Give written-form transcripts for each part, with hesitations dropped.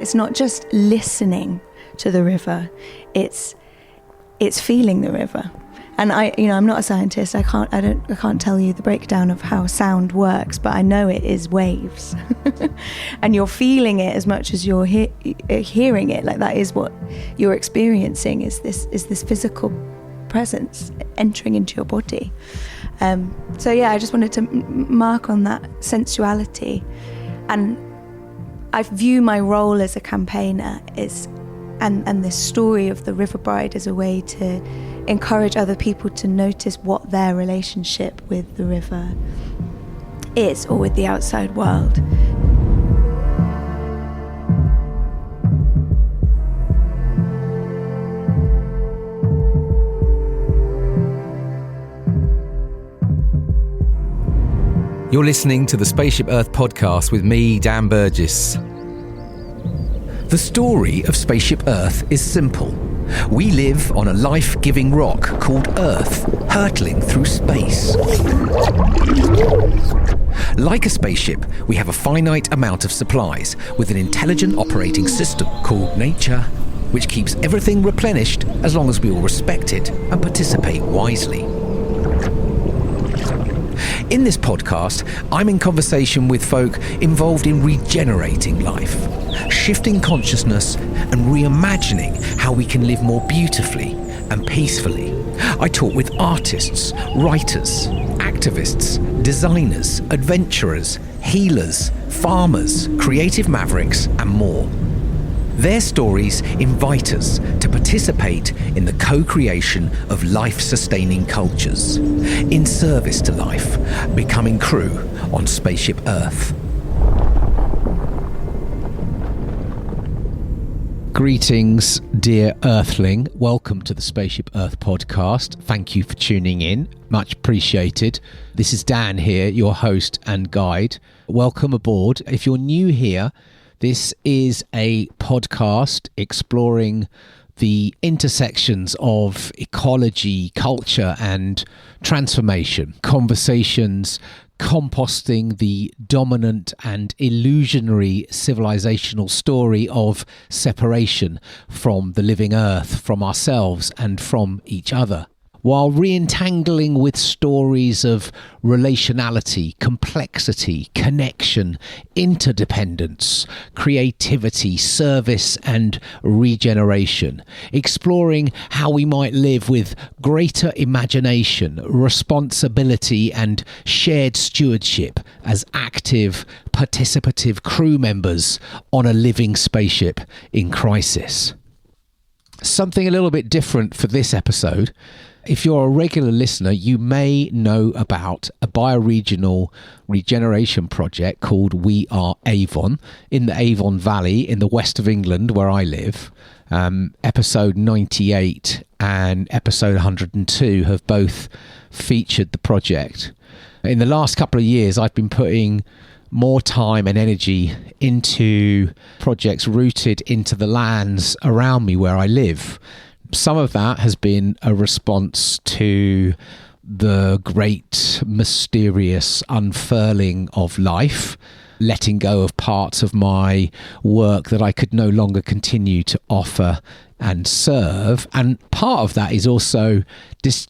it's not just listening to the river, it's feeling the river. And I'm not a scientist. I can't tell you the breakdown of how sound works, but I know it is waves, and you're feeling it as much as you're hearing it. Like, that is what you're experiencing. Is this physical presence entering into your body? So yeah, I just wanted to mark on that sensuality, and I view my role as a campaigner and this story of the River Bride as a way to encourage other people to notice what their relationship with the river is, or with the outside world. You're listening to the Spaceship Earth podcast with me, Dan Burgess. The story of Spaceship Earth is simple. We live on a life-giving rock called Earth, hurtling through space. Like a spaceship, we have a finite amount of supplies with an intelligent operating system called nature, which keeps everything replenished as long as we all respect it and participate wisely. In this podcast, I'm in conversation with folk involved in regenerating life, shifting consciousness and reimagining how we can live more beautifully and peacefully. I talk with artists, writers, activists, designers, adventurers, healers, farmers, creative mavericks, and more. Their stories invite us to participate in the co-creation of life-sustaining cultures, in service to life, becoming crew on Spaceship Earth. Greetings, dear Earthling. Welcome to the Spaceship Earth podcast. Thank you for tuning in. Much appreciated. This is Dan here, your host and guide. Welcome aboard. If you're new here, this is a podcast exploring the intersections of ecology, culture, and transformation. Conversations composting the dominant and illusionary civilizational story of separation from the living earth, from ourselves, and from each other, while re-entangling with stories of relationality, complexity, connection, interdependence, creativity, service, and regeneration, exploring how we might live with greater imagination, responsibility, and shared stewardship as active, participative crew members on a living spaceship in crisis. Something a little bit different for this episode. If you're a regular listener, you may know about a bioregional regeneration project called Are Avon in the Avon Valley in the west of England, where I live. Episode 98 and episode 102 have both featured the project. In the last couple of years, I've been putting more time and energy into projects rooted into the lands around me where I live. Some of that has been a response to the great, mysterious unfurling of life, letting go of parts of my work that I could no longer continue to offer and serve. And part of that is also this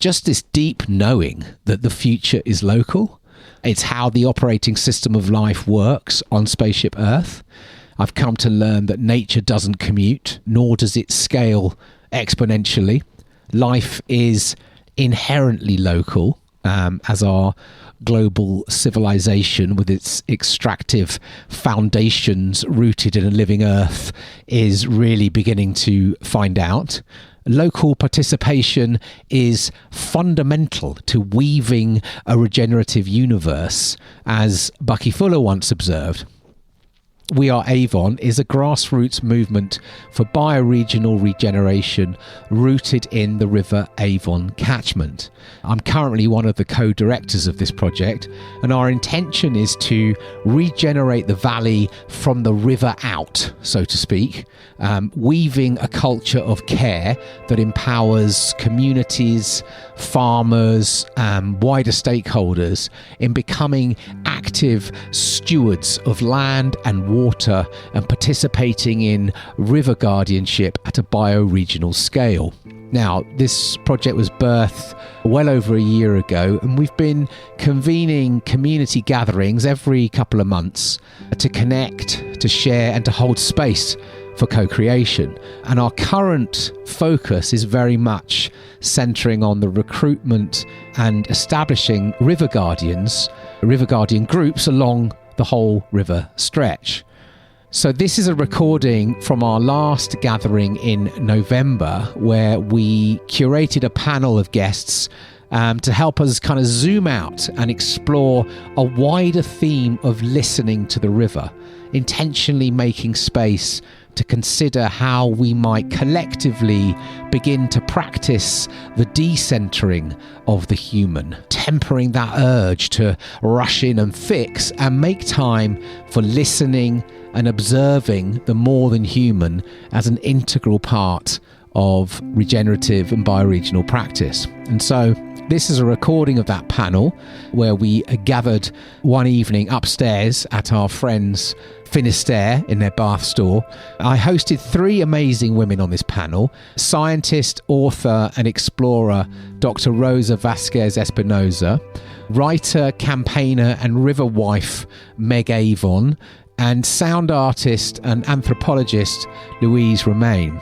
deep knowing that the future is local. It's how the operating system of life works on Spaceship Earth. I've come to learn that nature doesn't commute, nor does it scale exponentially. Life is inherently local, as our global civilization with its extractive foundations rooted in a living earth is really beginning to find out. Local participation is fundamental to weaving a regenerative universe, as Bucky Fuller once observed. Are Avon is a grassroots movement for bioregional regeneration rooted in the River Avon catchment. I'm currently one of the co-directors of this project, and our intention is to regenerate the valley from the river out, so to speak, weaving a culture of care that empowers communities, farmers, wider stakeholders in becoming active stewards of land and water water and participating in river guardianship at a bioregional scale. Now, this project was birthed well over a year ago, and we've been convening community gatherings every couple of months to connect, to share, and to hold space for co-creation. And our current focus is very much centering on the recruitment and establishing river guardian groups along the whole river stretch. So this is a recording from our last gathering in November, where we curated a panel of guests to help us kind of zoom out and explore a wider theme of listening to the river, intentionally making space to consider how we might collectively begin to practice the decentering of the human, tempering that urge to rush in and fix, and make time for listening and observing the more than human as an integral part of regenerative and bioregional practice. And so this is a recording of that panel where we gathered one evening upstairs at our friends Finisterre in their Bath store. I hosted 3 amazing women on this panel: scientist, author and explorer Dr. Rosa Vasquez Espinosa, writer, campaigner and river wife Meg Avon, and sound artist and anthropologist Louise Romain.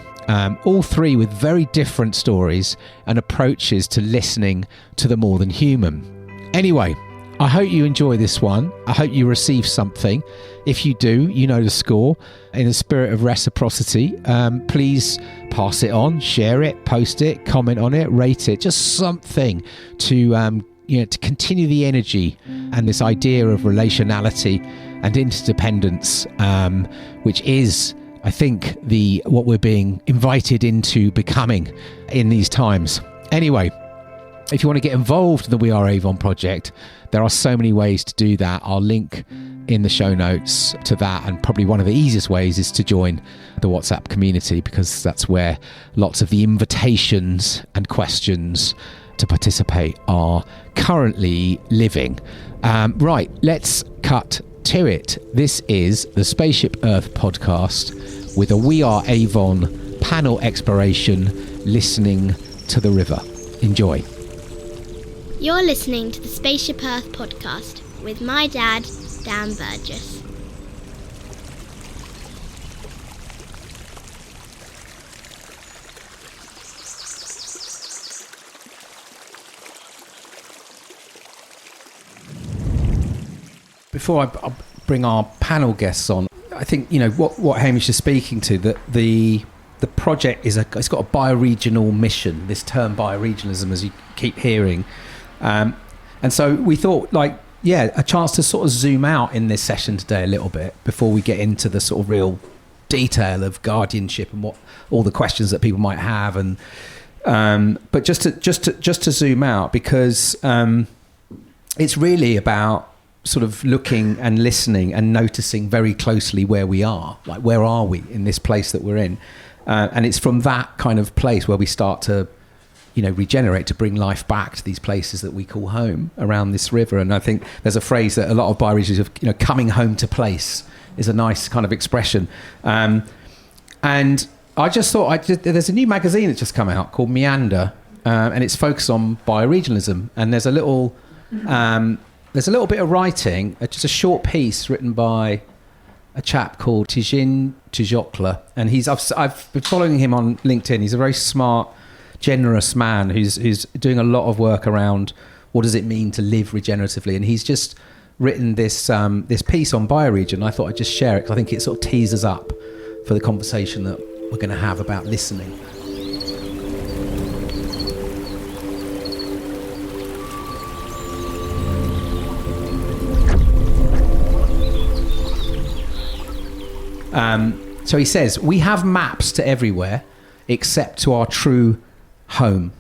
All 3 with very different stories and approaches to listening to the more than human. Anyway, I hope you enjoy this one. I hope you receive something. If you do, you know the score. In the spirit of reciprocity, please pass it on, share it, post it, comment on it, rate it. Just something to to continue the energy and this idea of relationality and interdependence, which is, I think, what we're being invited into becoming in these times. Anyway, if you want to get involved in the We Are Avon project, there are so many ways to do that. I'll link in the show notes to that, and probably one of the easiest ways is to join the WhatsApp community, because that's where lots of the invitations and questions to participate are currently living. Right, let's cut to it. This is the Spaceship Earth podcast with a We Are Avon panel exploration, listening to the river. Enjoy. You're listening to the Spaceship Earth podcast with my dad, Dan Burgess. Before I bring our panel guests on, I think, what Hamish is speaking to, that the project it's got a bioregional mission, this term bioregionalism, as you keep hearing. And so we thought, a chance to sort of zoom out in this session today a little bit before we get into the sort of real detail of guardianship and what all the questions that people might have, and but just to zoom out, because it's really about sort of looking and listening and noticing very closely where we are, like where are we in this place that we're in, and it's from that kind of place where we start to regenerate, to bring life back to these places that we call home around this river. And I think there's a phrase that a lot of bioregions of, coming home to place is a nice kind of expression. And I just thought, there's a new magazine that's just come out called Meander, and it's focused on bioregionalism. And there's a little bit of writing, just a short piece written by a chap called Tijin Tijokla. And I've been following him on LinkedIn. He's a very smart, generous man who's doing a lot of work around what does it mean to live regeneratively, and he's just written this piece on bioregion. I thought I'd just share it because I think it sort of teases up for the conversation that we're going to have about listening. So he says, we have maps to everywhere except to our true home.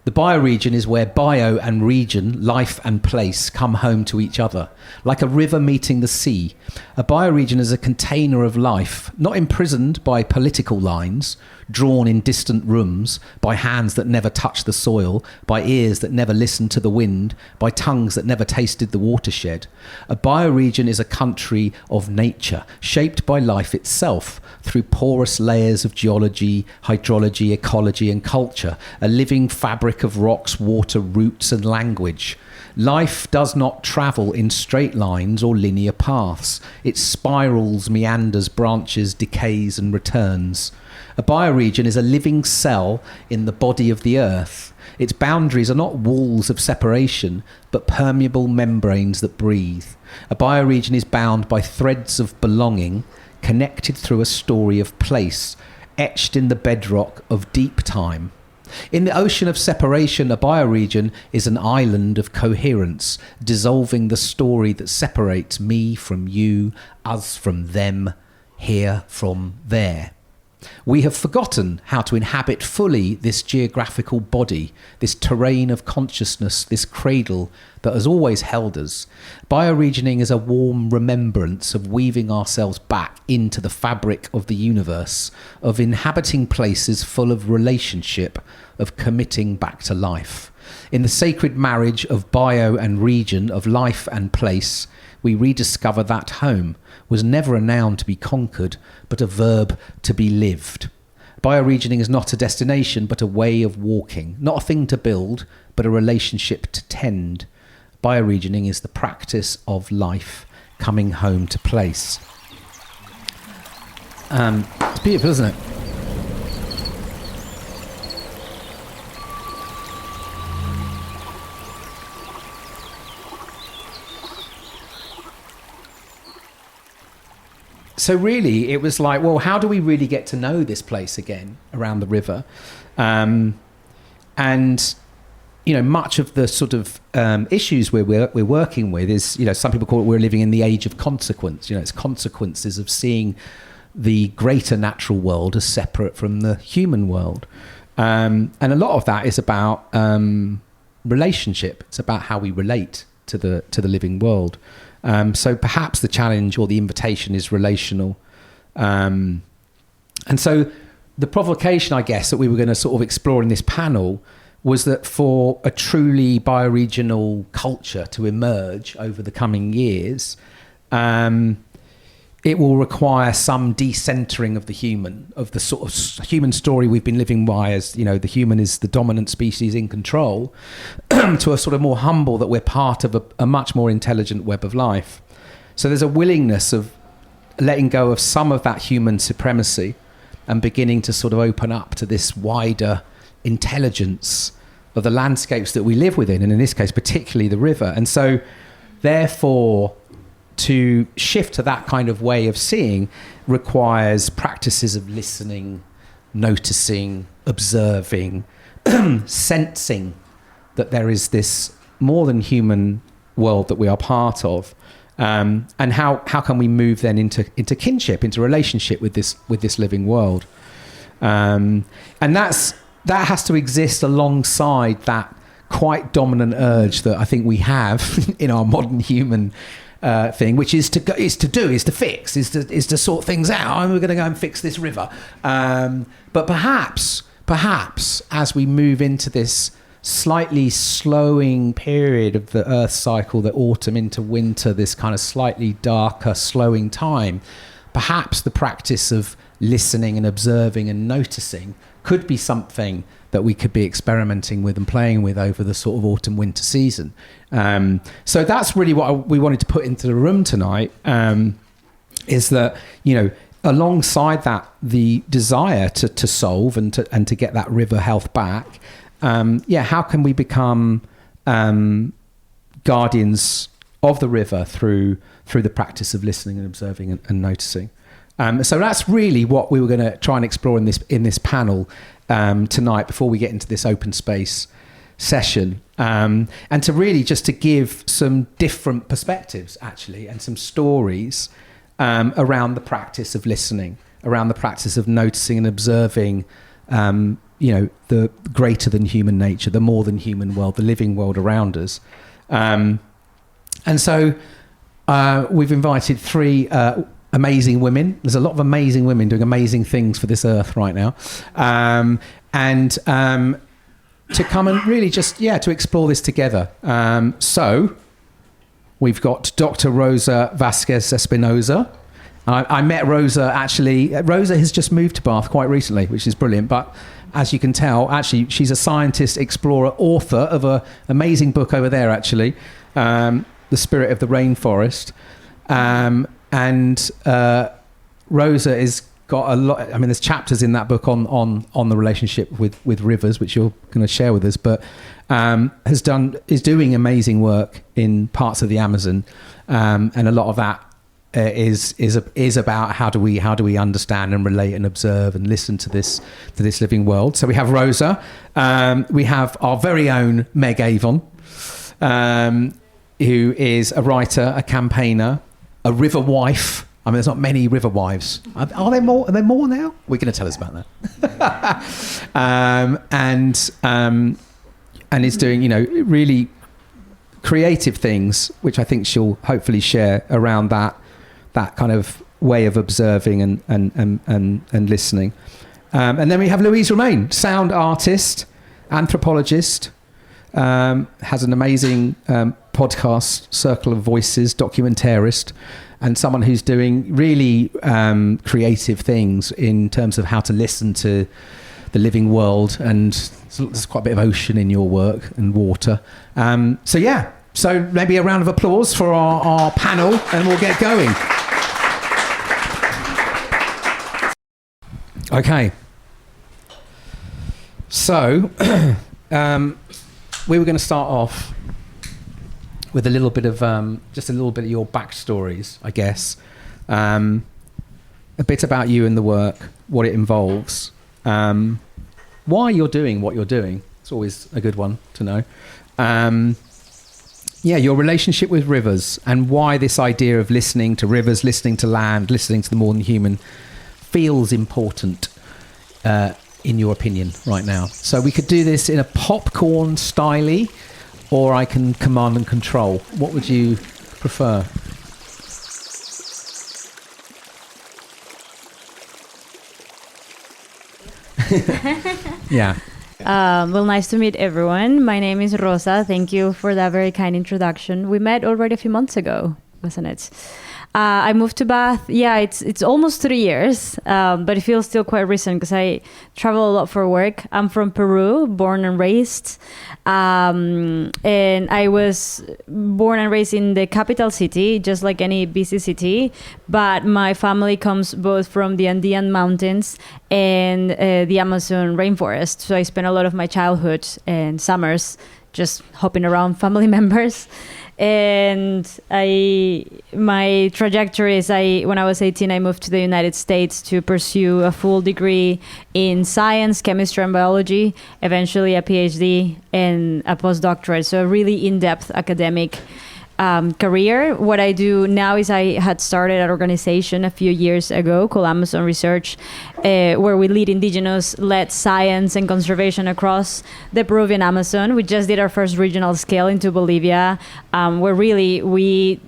The bioregion is where bio and region, life and place, come home to each other, like a river meeting the sea. A bioregion is a container of life, not imprisoned by political lines, drawn in distant rooms, by hands that never touch the soil, by ears that never listen to the wind, by tongues that never tasted the watershed. A bioregion is a country of nature, shaped by life itself, through porous layers of geology, hydrology, ecology and culture, a living fabric of rocks, water, roots and language. Life does not travel in straight lines or linear paths. It spirals, meanders, branches, decays and returns. A bioregion is a living cell in the body of the earth. Its boundaries are not walls of separation, but permeable membranes that breathe. A bioregion is bound by threads of belonging, connected through a story of place, etched in the bedrock of deep time. In the ocean of separation, a bioregion is an island of coherence, dissolving the story that separates me from you, us from them, here from there. We have forgotten how to inhabit fully this geographical body, this terrain of consciousness, this cradle that has always held us. Bioregioning is a warm remembrance of weaving ourselves back into the fabric of the universe, of inhabiting places full of relationship, of committing back to life. In the sacred marriage of bio and region, of life and place, we rediscover that home was never a noun to be conquered, but a verb to be lived. Bioregioning is not a destination, but a way of walking, not a thing to build, but a relationship to tend. Bioregioning is the practice of life coming home to place. It's beautiful, isn't it? So really, it was like, well, how do we really get to know this place again around the river? And, you know, much of the sort of issues we're working with is, you know, some people call it we're living in the age of consequence. You know, it's consequences of seeing the greater natural world as separate from the human world. And a lot of that is about relationship. It's about how we relate to the living world. So perhaps the challenge or the invitation is relational. And so the provocation, I guess, that we were going to sort of explore in this panel was that for a truly bioregional culture to emerge over the coming years, it will require some decentering of the human, of the sort of human story we've been living by as, you know, the human is the dominant species in control, to a sort of more humble that we're part of a much more intelligent web of life. So there's a willingness of letting go of some of that human supremacy and beginning to sort of open up to this wider intelligence of the landscapes that we live within, and in this case, particularly the river. And so, therefore, to shift to that kind of way of seeing requires practices of listening, noticing, observing, sensing that there is this more than human world that we are part of, and how can we move then into kinship, into relationship with this living world, and that has to exist alongside that quite dominant urge that I think we have in our modern human thing, which is to fix, is to sort things out. We're going to go and fix this river. But perhaps as we move into this slightly slowing period of the Earth cycle, the autumn into winter, this kind of slightly darker, slowing time, perhaps the practice of listening and observing and noticing could be something that we could be experimenting with and playing with over the sort of autumn winter season. So that's really what we wanted to put into the room tonight, is that, you know, alongside that, the desire to solve and to get that river health back, how can we become guardians of the river through the practice of listening and observing and noticing. So that's really what we were going to try and explore in this panel tonight before we get into this open space session, and to really just to give some different perspectives actually and some stories around the practice of listening, around the practice of noticing and observing the greater than human nature, the more than human world, the living world around us. And so we've invited three amazing women. There's a lot of amazing women doing amazing things for this earth right now. And to come and really just, to explore this together. So we've got Dr. Rosa Vasquez Espinosa. I met Rosa, actually. Rosa has just moved to Bath quite recently, which is brilliant. But as you can tell, actually, she's a scientist, explorer, author of an amazing book over there, actually, The Spirit of the Rainforest. And Rosa is got a lot. I mean, there's chapters in that book on the relationship with rivers, which you're going to share with us. But is doing amazing work in parts of the Amazon, and a lot of that is about how do we understand and relate and observe and listen to this living world. So we have Rosa. We have our very own Meg Avon, who is a writer, a campaigner, a river wife. I mean, there's not many river wives. Are there more? Are there more now? We're going to tell us about that. And is doing, really creative things, which I think she'll hopefully share around that kind of way of observing and listening. And then we have Louise Romain, sound artist, anthropologist, has an amazing podcast, Circle of Voices, documentarist, and someone who's doing really creative things in terms of how to listen to the living world. And there's quite a bit of ocean in your work and water. So maybe a round of applause for our panel, and we'll get going. Okay. So we were going to start off with a little bit of your backstories, I guess. A bit about you and the work, what it involves, why you're doing what you're doing. It's always a good one to know. Your relationship with rivers, and why this idea of listening to rivers, listening to land, listening to the more than human feels important, in your opinion, right now. So we could do this in a popcorn style, or I can command and control. What would you prefer? Yeah. Well, nice to meet everyone. My name is Rosa. Thank you for that very kind introduction. We met already a few months ago, wasn't it? I moved to Bath. Yeah, it's almost 3 years, but it feels still quite recent because I travel a lot for work. I'm from Peru, born and raised. And I was born and raised in the capital city, just like any busy city. But my family comes both from the Andean mountains and the Amazon rainforest. So I spent a lot of my childhood and summers just hopping around family members. And my trajectory is when I was 18, I moved to the United States to pursue a full degree in science, chemistry, and biology, eventually a PhD and a postdoctorate. So a really in-depth academic career. What I do now is I had started an organization a few years ago called Amazon Research, where we lead indigenous-led science and conservation across the Peruvian Amazon. We just did our first regional scale into Bolivia, where really we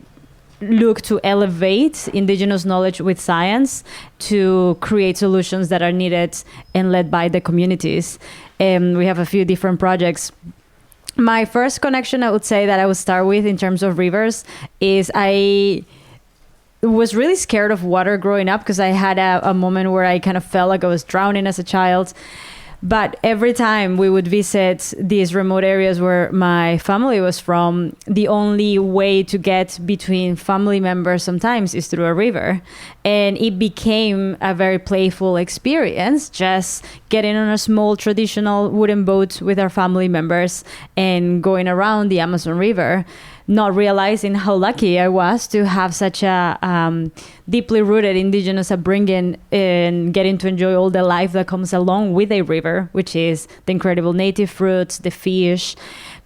look to elevate indigenous knowledge with science to create solutions that are needed and led by the communities. We have a few different projects. My first connection, I would say, that I would start with in terms of rivers is I was really scared of water growing up because I had a moment where I kind of felt like I was drowning as a child. But every time we would visit these remote areas where my family was from, the only way to get between family members sometimes is through a river. And it became a very playful experience, just getting on a small traditional wooden boat with our family members and going around the Amazon River, not realizing how lucky I was to have such a deeply rooted indigenous upbringing and getting to enjoy all the life that comes along with a river, which is the incredible native fruits, the fish,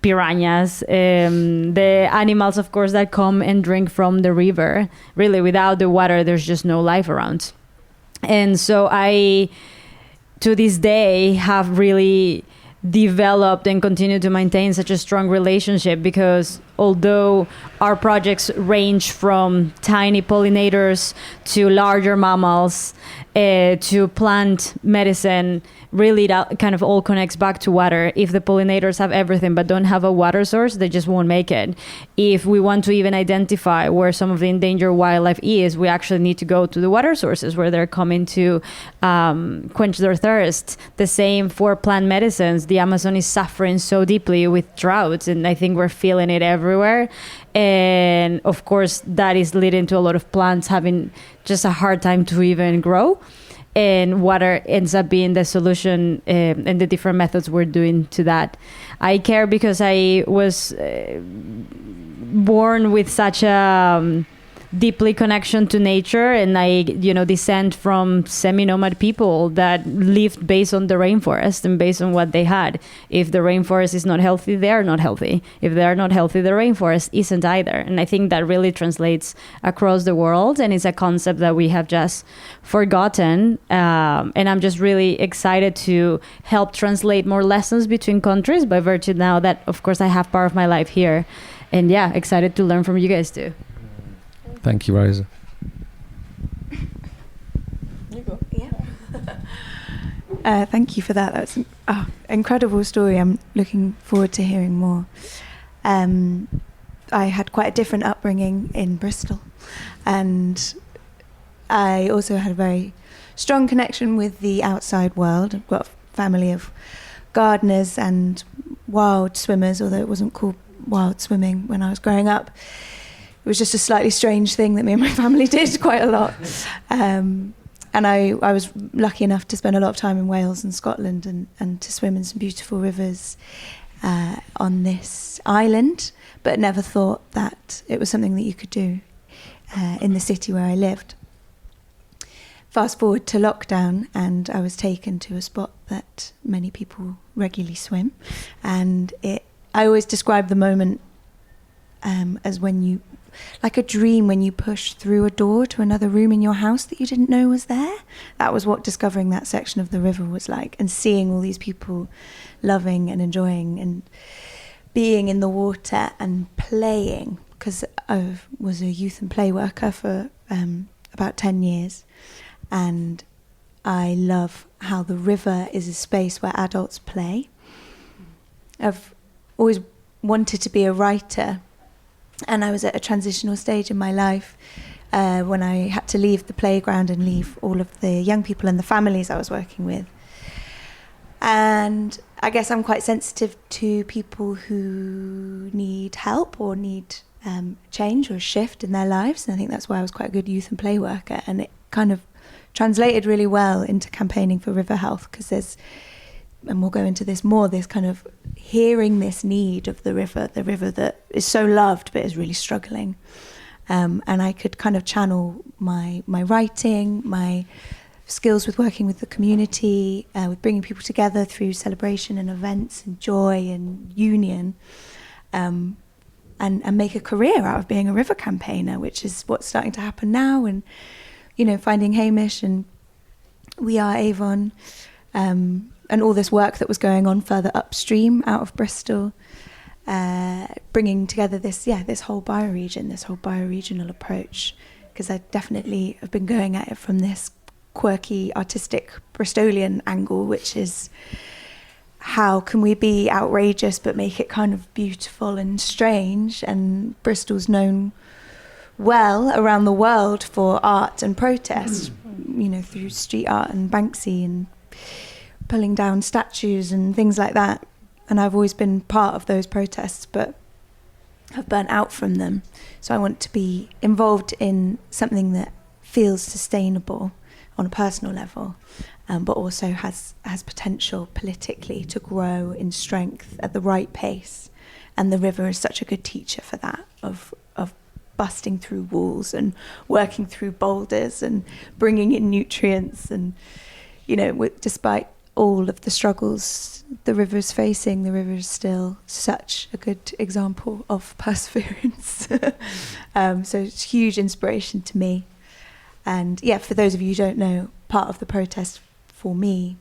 piranhas, the animals, of course, that come and drink from the river. Really, without the water, there's just no life around. And so I to this day have really developed and continue to maintain such a strong relationship, because although our projects range from tiny pollinators to larger mammals to plant medicine, really that kind of all connects back to water. If the pollinators have everything but don't have a water source, they just won't make it. If we want to even identify where some of the endangered wildlife is, we actually need to go to the water sources where they're coming to quench their thirst. The same for plant medicines. The Amazon is suffering so deeply with droughts, and I think we're feeling it everywhere. And of course, that is leading to a lot of plants having just a hard time to even grow. And water ends up being the solution, and the different methods we're doing to that. I care because I was born with such a deeply connection to nature, and I descend from semi-nomad people that lived based on the rainforest and based on what they had. If the rainforest is not healthy, they are not healthy. If they are not healthy, the rainforest isn't either. And I think that really translates across the world, and it's a concept that we have just forgotten. And I'm just really excited to help translate more lessons between countries by virtue now that, of course, I have part of my life here. And yeah, excited to learn from you guys too. Thank you, Rosa. You go. Yeah. Thank you for that. That's an incredible story. I'm looking forward to hearing more. I had quite a different upbringing in Bristol, and I also had a very strong connection with the outside world. I've got a family of gardeners and wild swimmers, although it wasn't called wild swimming when I was growing up. It was just a slightly strange thing that me and my family did quite a lot. And I was lucky enough to spend a lot of time in Wales and Scotland and to swim in some beautiful rivers on this island, but never thought that it was something that you could do in the city where I lived. Fast forward to lockdown, and I was taken to a spot that many people regularly swim. And I always describe the moment as like a dream when you push through a door to another room in your house that you didn't know was there. That was what discovering that section of the river was like, and seeing all these people loving and enjoying and being in the water and playing, because I was a youth and play worker for about 10 years, and I love how the river is a space where adults play. I've always wanted to be a writer, and I was at a transitional stage in my life when I had to leave the playground and leave all of the young people and the families I was working with. And I guess I'm quite sensitive to people who need help or need change or a shift in their lives. And I think that's why I was quite a good youth and play worker. And it kind of translated really well into campaigning for river health, because there's, and we'll go into this more, this kind of hearing this need of the river that is so loved but is really struggling. And I could kind of channel my writing, my skills with working with the community, with bringing people together through celebration and events and joy and union, and make a career out of being a river campaigner, which is what's starting to happen now. And, finding Hamish and We Are Avon, and all this work that was going on further upstream out of Bristol, bringing together this whole bioregion, this whole bioregional approach, because I definitely have been going at it from this quirky, artistic Bristolian angle, which is how can we be outrageous but make it kind of beautiful and strange. And Bristol's known well around the world for art and protest, through street art and Banksy and pulling down statues and things like that. And I've always been part of those protests, but have burnt out from them. So I want to be involved in something that feels sustainable on a personal level, but also has potential politically to grow in strength at the right pace. And the river is such a good teacher for that, of busting through walls and working through boulders and bringing in nutrients. And, despite all of the struggles the river is facing, the river is still such a good example of perseverance. So it's huge inspiration to me. And for those of you who don't know, part of the protest for me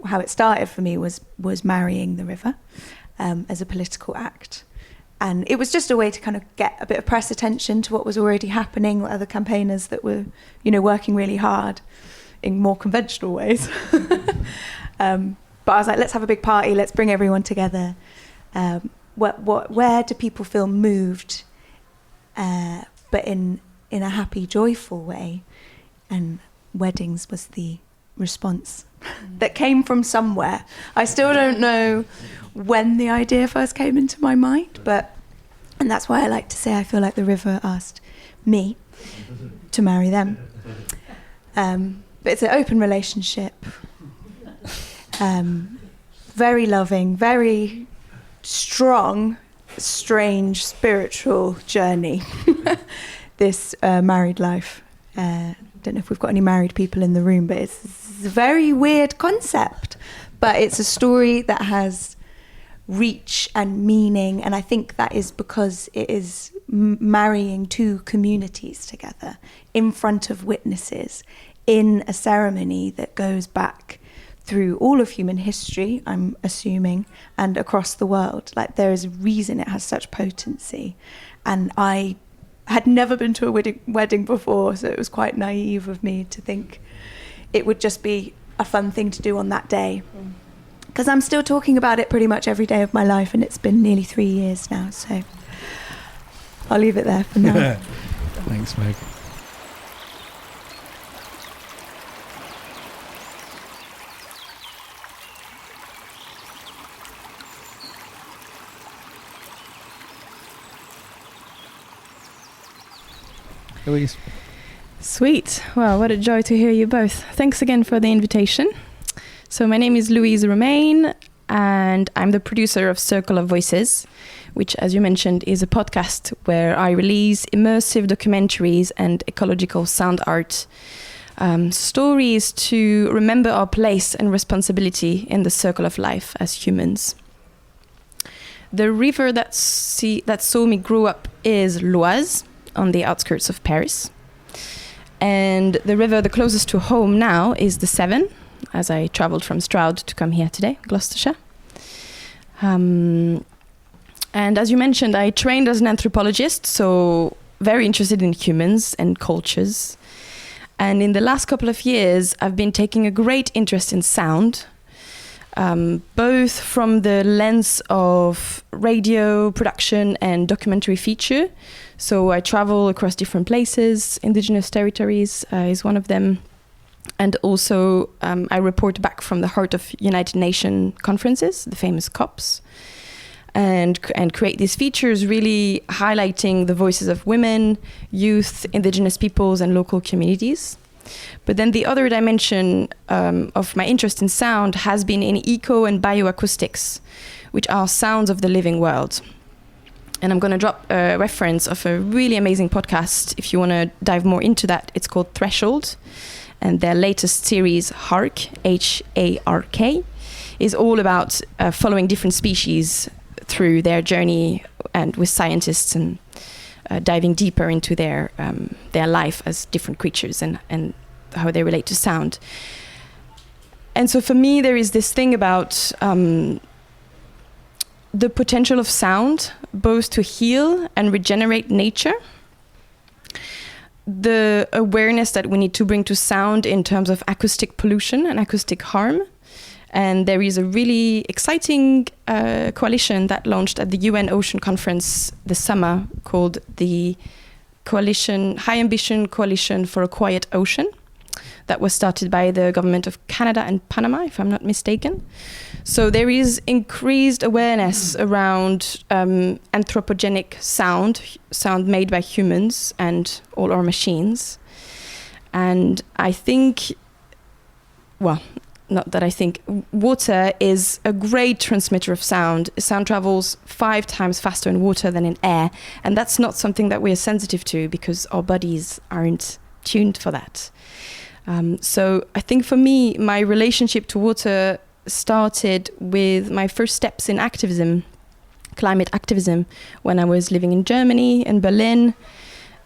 how it started for me was marrying the river as a political act. And it was just a way to kind of get a bit of press attention to what was already happening, other campaigners that were, working really hard in more conventional ways. But I was like, let's have a big party, let's bring everyone together. Where do people feel moved, but in a happy, joyful way? And weddings was the response that came from somewhere. I still don't know when the idea first came into my mind, and that's why I like to say I feel like the river asked me to marry them. But it's an open relationship, very loving, very strong, strange, spiritual journey, this married life. Don't know if we've got any married people in the room, but it's a very weird concept. But it's a story that has reach and meaning, and I think that is because it is marrying two communities together in front of witnesses in a ceremony that goes back through all of human history, I'm assuming, and across the world. Like, there is a reason it has such potency. And I had never been to a wedding before, so it was quite naive of me to think it would just be a fun thing to do on that day. Because I'm still talking about it pretty much every day of my life, and it's been nearly 3 years now, so I'll leave it there for now. Thanks, Meg. Louise. Sweet. Well, what a joy to hear you both. Thanks again for the invitation. So my name is Louise Romain, and I'm the producer of Circle of Voices, which, as you mentioned, is a podcast where I release immersive documentaries and ecological sound art, stories to remember our place and responsibility in the circle of life as humans. The river that saw me grow up is l'Oise, on the outskirts of Paris. And the river the closest to home now is the Severn, as I traveled from Stroud to come here today, Gloucestershire. And as you mentioned, I trained as an anthropologist, so very interested in humans and cultures. And in the last couple of years, I've been taking a great interest in sound, both from the lens of radio production and documentary feature. So I travel across different places. Indigenous territories is one of them. And also I report back from the heart of United Nations conferences, the famous COPs, and create these features really highlighting the voices of women, youth, indigenous peoples and local communities. But then the other dimension of my interest in sound has been in eco and bioacoustics, which are sounds of the living world. And I'm going to drop a reference of a really amazing podcast. If you want to dive more into that, it's called Threshold. And their latest series, HARK, H-A-R-K, is all about following different species through their journey and with scientists and diving deeper into their life as different creatures and how they relate to sound. And so for me, there is this thing about the potential of sound, both to heal and regenerate nature. The awareness that we need to bring to sound in terms of acoustic pollution and acoustic harm. And there is a really exciting coalition that launched at the UN Ocean Conference this summer called the High Ambition Coalition for a Quiet Ocean. That was started by the government of Canada and Panama, if I'm not mistaken. So there is increased awareness around anthropogenic sound made by humans and all our machines. And I think, water is a great transmitter of sound. Sound travels 5 times faster in water than in air. And that's not something that we are sensitive to because our bodies aren't tuned for that. So I think for me, my relationship to water started with my first steps in activism, climate activism, when I was living in Germany, in Berlin.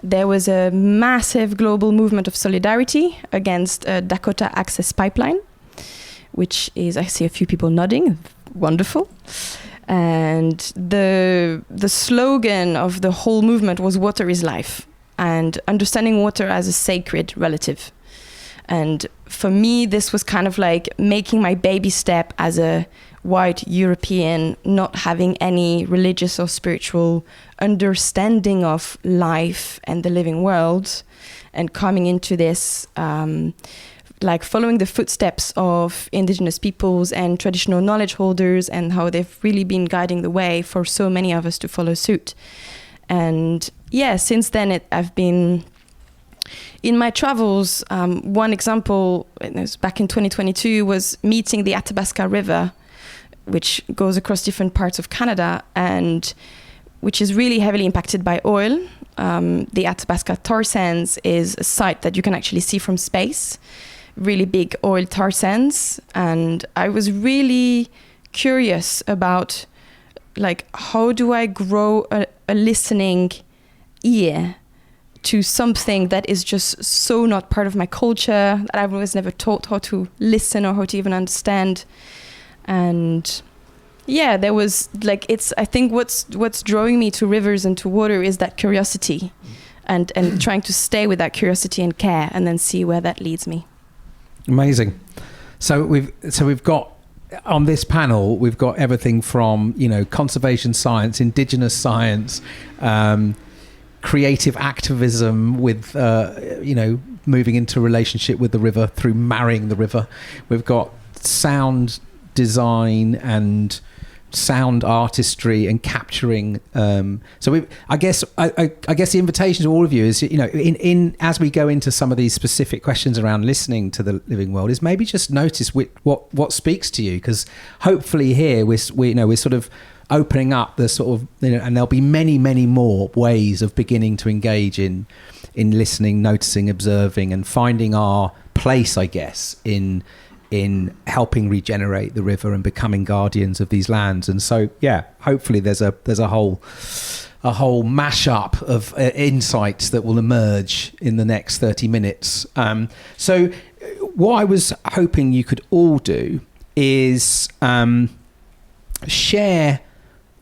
There was a massive global movement of solidarity against a Dakota Access Pipeline, which is, I see a few people nodding, wonderful. And the slogan of the whole movement was "Water is life," and understanding water as a sacred relative. And for me, this was kind of like making my baby step as a white European, not having any religious or spiritual understanding of life and the living world, and coming into this like following the footsteps of indigenous peoples and traditional knowledge holders, and how they've really been guiding the way for so many of us to follow suit. And yeah, since then I've been in my travels. One example, it was back in 2022, was meeting the Athabasca River, which goes across different parts of Canada and which is really heavily impacted by oil. The Athabasca tar sands is a site that you can actually see from space, really big oil tar sands. And I was really curious about, like, how do I grow a listening ear to something that is just so not part of my culture, that I was never taught how to listen or how to even understand. And yeah, there was like, I think what's drawing me to rivers and to water is that curiosity, and trying to stay with that curiosity and care, and then see where that leads me. Amazing. So we've got on this panel, we've got everything from, conservation science, indigenous science, creative activism with, moving into relationship with the river through marrying the river. We've got sound design and sound artistry and capturing. I guess the invitation to all of you is, in as we go into some of these specific questions around listening to the living world, is maybe just notice what speaks to you, because hopefully here we're sort of opening up the sort of, and there'll be many more ways of beginning to engage in listening, noticing, observing, and finding our place, I guess, in helping regenerate the river and becoming guardians of these lands. And so, yeah, hopefully there's a whole mashup of insights that will emerge in the next 30 minutes. So what I was hoping you could all do is share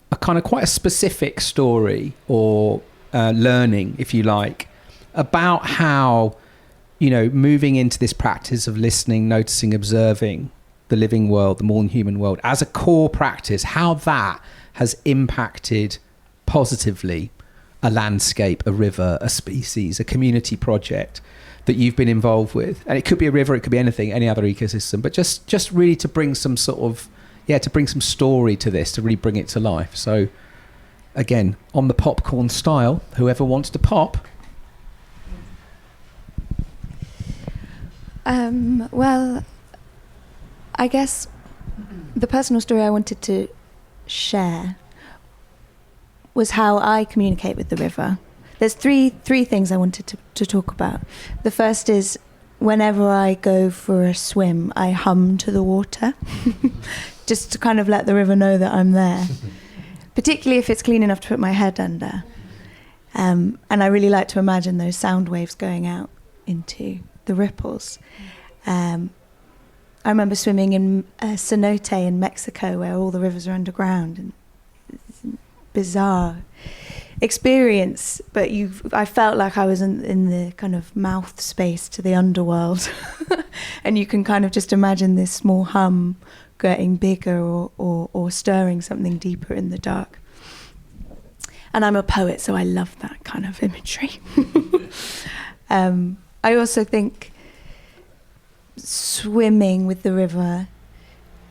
a kind of quite a specific story or learning, if you like, about how, moving into this practice of listening, noticing, observing the living world, the more than human world, as a core practice, how that has impacted positively a landscape, a river, a species, a community project that you've been involved with. And it could be a river, it could be anything, any other ecosystem, but just really to bring some sort of, to bring some story to this, to really bring it to life. So again, on the popcorn style, whoever wants to pop. Well, I guess the personal story I wanted to share was how I communicate with the river. There's three things I wanted to talk about. The first is whenever I go for a swim, I hum to the water, just to kind of let the river know that I'm there, particularly if it's clean enough to put my head under. And I really like to imagine those sound waves going out into the ripples. I remember swimming in cenote in Mexico, where all the rivers are underground, and it's a bizarre experience, but I felt like I was in the kind of mouth space to the underworld. And you can kind of just imagine this small hum getting bigger or stirring something deeper in the dark. And I'm a poet, so I love that kind of imagery. I also think swimming with the river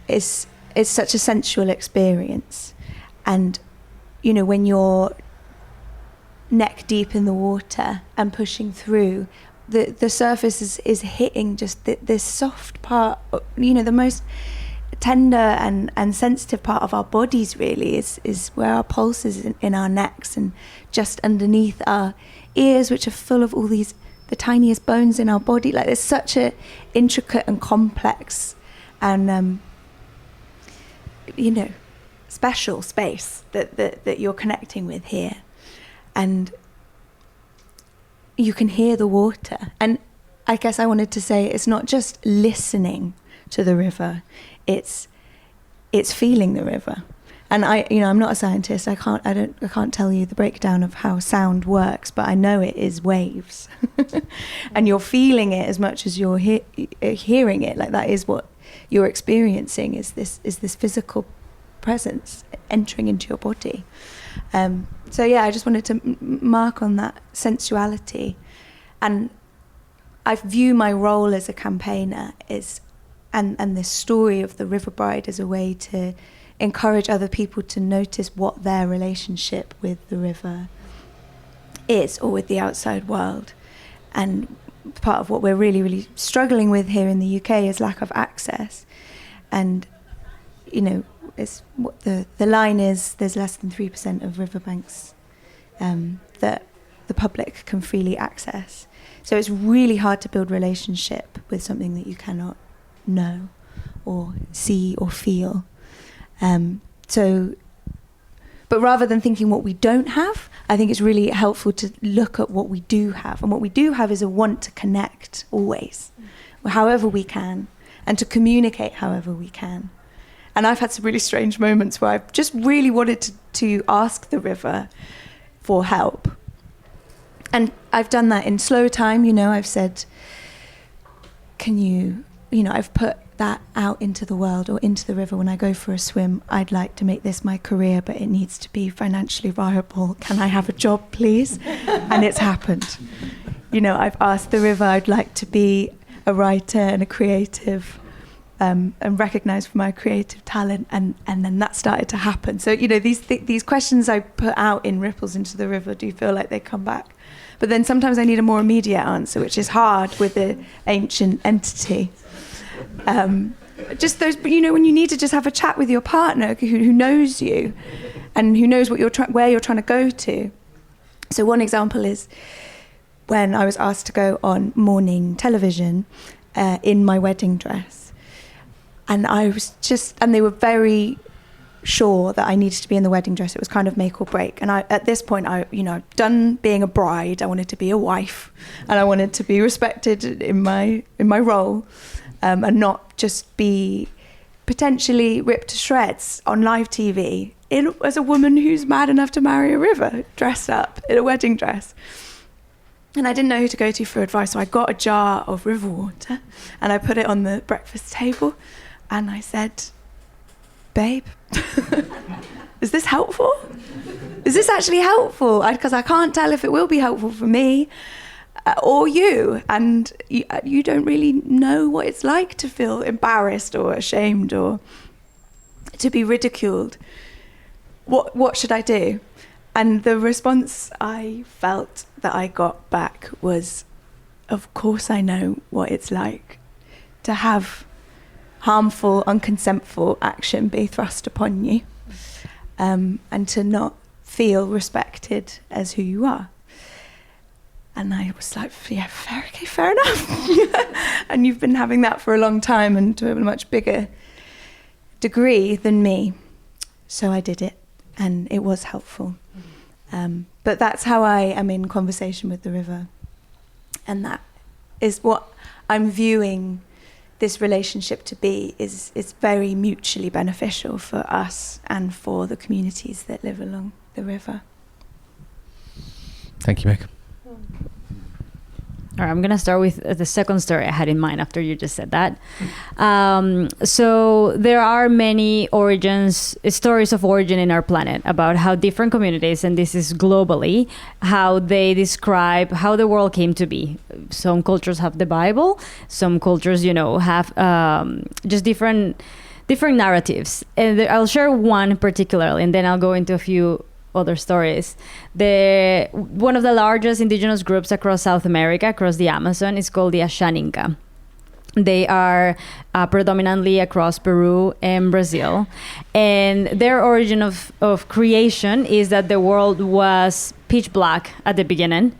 is such a sensual experience. And, when you're neck deep in the water and pushing through, the surface is hitting just this soft part, the most tender and sensitive part of our bodies really is where our pulse is in our necks, and just underneath our ears, which are full of all the tiniest bones in our body. Like, there's such a intricate and complex and special space that you're connecting with here. And you can hear the water. And I guess I wanted to say it's not just listening to the river. It's feeling the river. And I'm not a scientist. I can't tell you the breakdown of how sound works, but I know it is waves, and you're feeling it as much as you're hearing it. Like that is what you're experiencing. Is this physical presence entering into your body? So yeah, I just wanted to mark on that sensuality, and I view my role as a campaigner and this story of the River Bride as a way to encourage other people to notice what their relationship with the river is, or with the outside world. And part of what we're really, really struggling with here in the UK is lack of access. And, it's what the line is, there's less than 3% of riverbanks that the public can freely access. So it's really hard to build relationship with something that you cannot know or see or feel. But rather than thinking what we don't have, I think it's really helpful to look at what we do have. And what we do have is a want to connect always, however we can, and to communicate however we can. And I've had some really strange moments where I've just really wanted to ask the river for help. And I've done that in slow time, I've said, I've put that out into the world or into the river when I go for a swim. I'd like to make this my career, but it needs to be financially viable. Can I have a job, please? And it's happened. I've asked the river, I'd like to be a writer and a creative, and recognised for my creative talent, and then that started to happen. So, these questions I put out in ripples into the river do feel like they come back. But then sometimes I need a more immediate answer, which is hard with the ancient entity. Just those, when you need to just have a chat with your partner who knows you and who knows where you're trying to go to. So one example is when I was asked to go on morning television in my wedding dress, and they were very sure that I needed to be in the wedding dress. It was kind of make or break. And at this point, I've done being a bride. I wanted to be a wife, and I wanted to be respected in my role. And not just be potentially ripped to shreds on live TV as a woman who's mad enough to marry a river, dressed up in a wedding dress. And I didn't know who to go to for advice, so I got a jar of river water and I put it on the breakfast table and I said, babe, is this helpful? Is this actually helpful? Because I can't tell if it will be helpful for me. Or you, and you don't really know what it's like to feel embarrassed or ashamed or to be ridiculed. What should I do? And the response I felt that I got back was, of course I know what it's like to have harmful, unconsentful action be thrust upon you, and to not feel respected as who you are. And I was like, yeah, fair enough. And you've been having that for a long time and to a much bigger degree than me. So I did it, and it was helpful. But that's how I am in conversation with the river. And that is what I'm viewing this relationship to be, is very mutually beneficial for us and for the communities that live along the river. Thank you, Meg. All right, I'm going to start with the second story I had in mind after you just said that. So there are many stories of origin in our planet about how different communities, and this is globally, how they describe how the world came to be. Some cultures have the Bible, some cultures, have just different narratives. And I'll share one particularly, and then I'll go into a few other stories. One of the largest indigenous groups across South America, across the Amazon, is called the Ashaninka. They are predominantly across Peru and Brazil. And their origin of creation is that the world was pitch black at the beginning.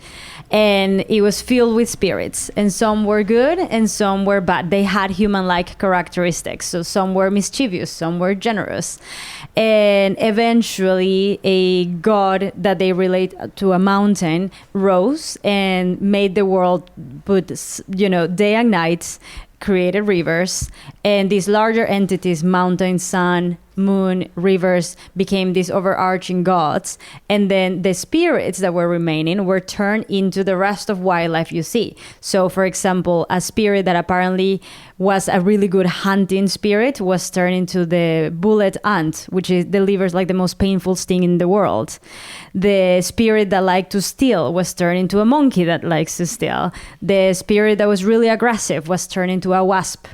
And it was filled with spirits, and some were good and some were bad. They had human-like characteristics, so some were mischievous, some were generous. And eventually a god that they relate to a mountain rose and made the world put, day and night, created rivers, and these larger entities, mountain, sun, moon, rivers, became these overarching gods, and then the spirits that were remaining were turned into the rest of wildlife you see. So for example, a spirit that apparently was a really good hunting spirit was turned into the bullet ant, which delivers like the most painful sting in the world. The spirit that liked to steal was turned into a monkey that likes to steal. The spirit that was really aggressive was turned into a wasp.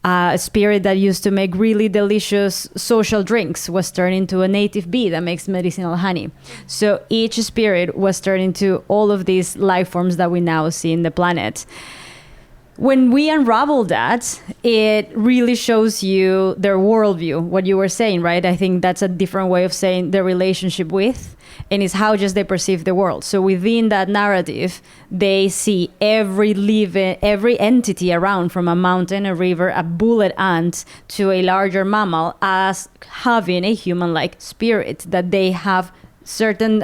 A spirit that used to make really delicious social drinks was turned into a native bee that makes medicinal honey. So each spirit was turned into all of these life forms that we now see in the planet. When we unravel that, it really shows you their worldview, what you were saying, right? I think that's a different way of saying their relationship with, and it's how just they perceive the world. So within that narrative, they see every entity around, from a mountain, a river, a bullet ant, to a larger mammal, as having a human-like spirit, that they have certain,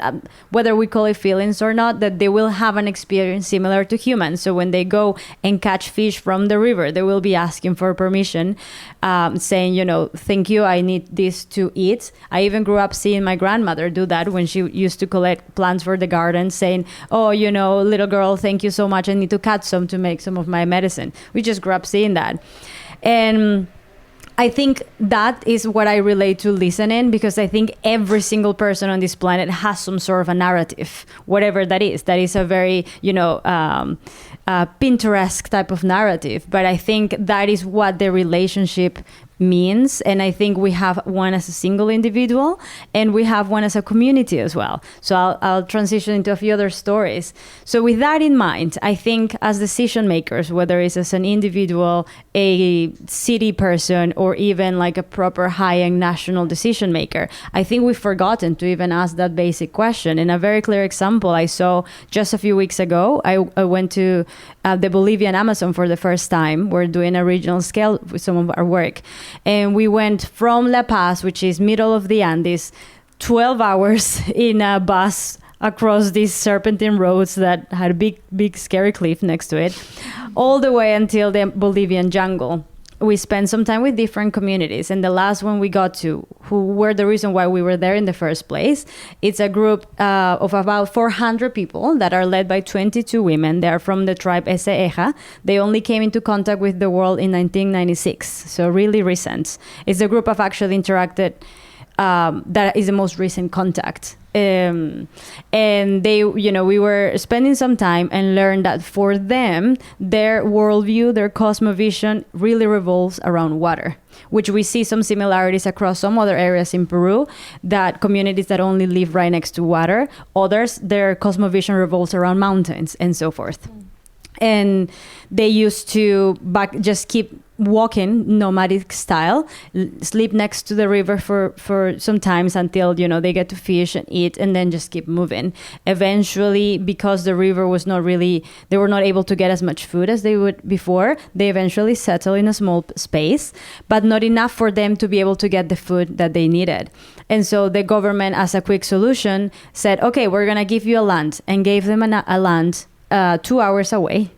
whether we call it feelings or not, that they will have an experience similar to humans. So when they go and catch fish from the river, they will be asking for permission, saying, thank you, I need this to eat. I even grew up seeing my grandmother do that when she used to collect plants for the garden, saying, oh, little girl, thank you so much, I need to cut some to make some of my medicine. We just grew up seeing that. And I think that is what I relate to listening, because I think every single person on this planet has some sort of a narrative, whatever that is. That is a very, Pinterest type of narrative. But I think that is what the relationship means. And I think we have one as a single individual, and we have one as a community as well. So I'll transition into a few other stories. So with that in mind, I think as decision makers, whether it's as an individual, a city person, or even like a proper high-end national decision maker, I think we've forgotten to even ask that basic question. And a very clear example I saw just a few weeks ago, I went to the Bolivian Amazon for the first time. We're doing a regional scale with some of our work. And we went from La Paz, which is middle of the Andes, 12 hours in a bus across these serpentine roads that had a big, scary cliff next to it, all the way until the Bolivian jungle. We spent some time with different communities, and the last one we got to, who were the reason why we were there in the first place, it's a group of about 400 people that are led by 22 women. They are from the tribe Eseja. They only came into contact with the world in 1996, so really recent. It's a group I've actually interacted, that is the most recent contact. And they, we were spending some time and learned that for them, their worldview, their cosmovision really revolves around water, which we see some similarities across some other areas in Peru, that communities that only live right next to water, others, their cosmovision revolves around mountains and so forth. And they used to just keep walking nomadic style, sleep next to the river for some times until they get to fish and eat, and then just keep moving. Eventually, because the river was they were not able to get as much food as they would before, they eventually settled in a small space, but not enough for them to be able to get the food that they needed. And so the government, as a quick solution, said, okay, we're gonna give you a land, and gave them a land 2 hours away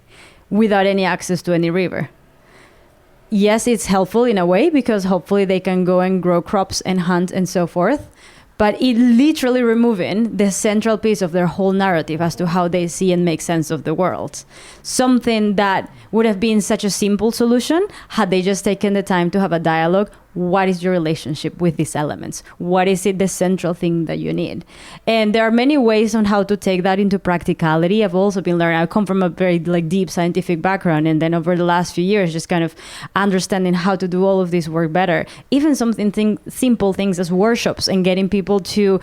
without any access to any river. Yes, it's helpful in a way, because hopefully they can go and grow crops and hunt and so forth. But it literally removing the central piece of their whole narrative as to how they see and make sense of the world. Something that would have been such a simple solution had they just taken the time to have a dialogue. What is your relationship with these elements? What is it, the central thing that you need? And there are many ways on how to take that into practicality. I've also been learning, I come from a very deep scientific background, and then over the last few years, just kind of understanding how to do all of this work better. Even simple things as workshops, and getting people to,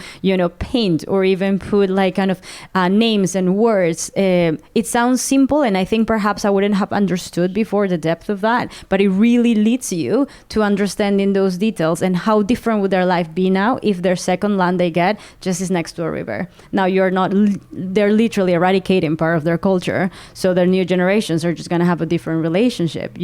paint, or even put names and words. It sounds simple, and I think perhaps I wouldn't have understood before the depth of that, but it really leads you to understand in those details, and how different would their life be now if their second land they get just is next to a river. Now they're literally eradicating part of their culture, so their new generations are just going to have a different relationship,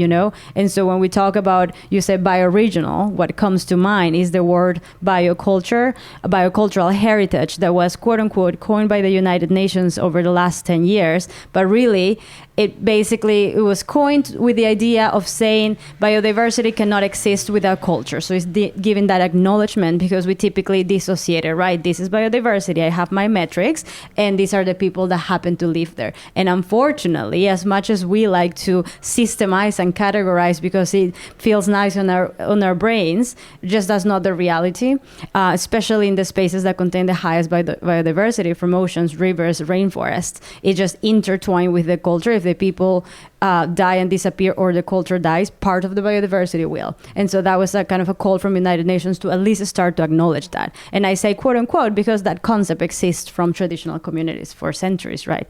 And so when we talk about, you said bioregional, what comes to mind is the word bioculture, a biocultural heritage that was quote unquote coined by the United Nations over the last 10 years, but really it was coined with the idea of saying biodiversity cannot exist without culture. So it's giving that acknowledgement, because we typically dissociate it, right? This is biodiversity. I have my metrics, and these are the people that happen to live there. And unfortunately, as much as we like to systemize and categorize because it feels nice on our brains, just that's not the reality, especially in the spaces that contain the highest biodiversity, from oceans, rivers, rainforests. It just intertwined with the culture. If the people die and disappear, or the culture dies, part of the biodiversity will. And so that was a kind of a call from United Nations to at least start to acknowledge that. And I say quote unquote because that concept exists from traditional communities for centuries, right?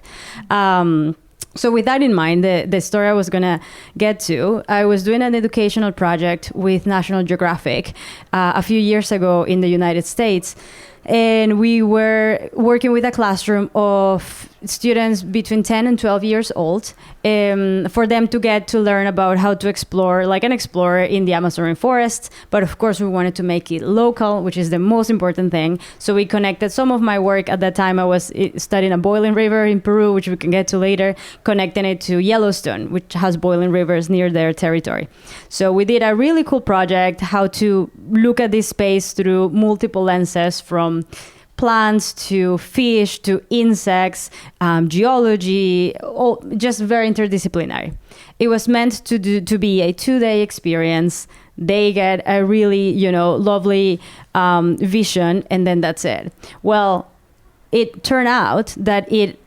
So with that in mind, the story I was going to get to, I was doing an educational project with National Geographic a few years ago in the United States. And we were working with a classroom of students between 10 and 12 years old, for them to get to learn about how to explore like an explorer in the Amazon rainforest. But of course, we wanted to make it local, which is the most important thing. So we connected some of my work at that time. I was studying a boiling river in Peru, which we can get to later, connecting it to Yellowstone, which has boiling rivers near their territory. So we did a really cool project, how to look at this space through multiple lenses, from plants to fish to insects, geology, just very interdisciplinary. It was meant to be a 2-day experience. They get a really, lovely vision, and then that's it. Well, it turned out that it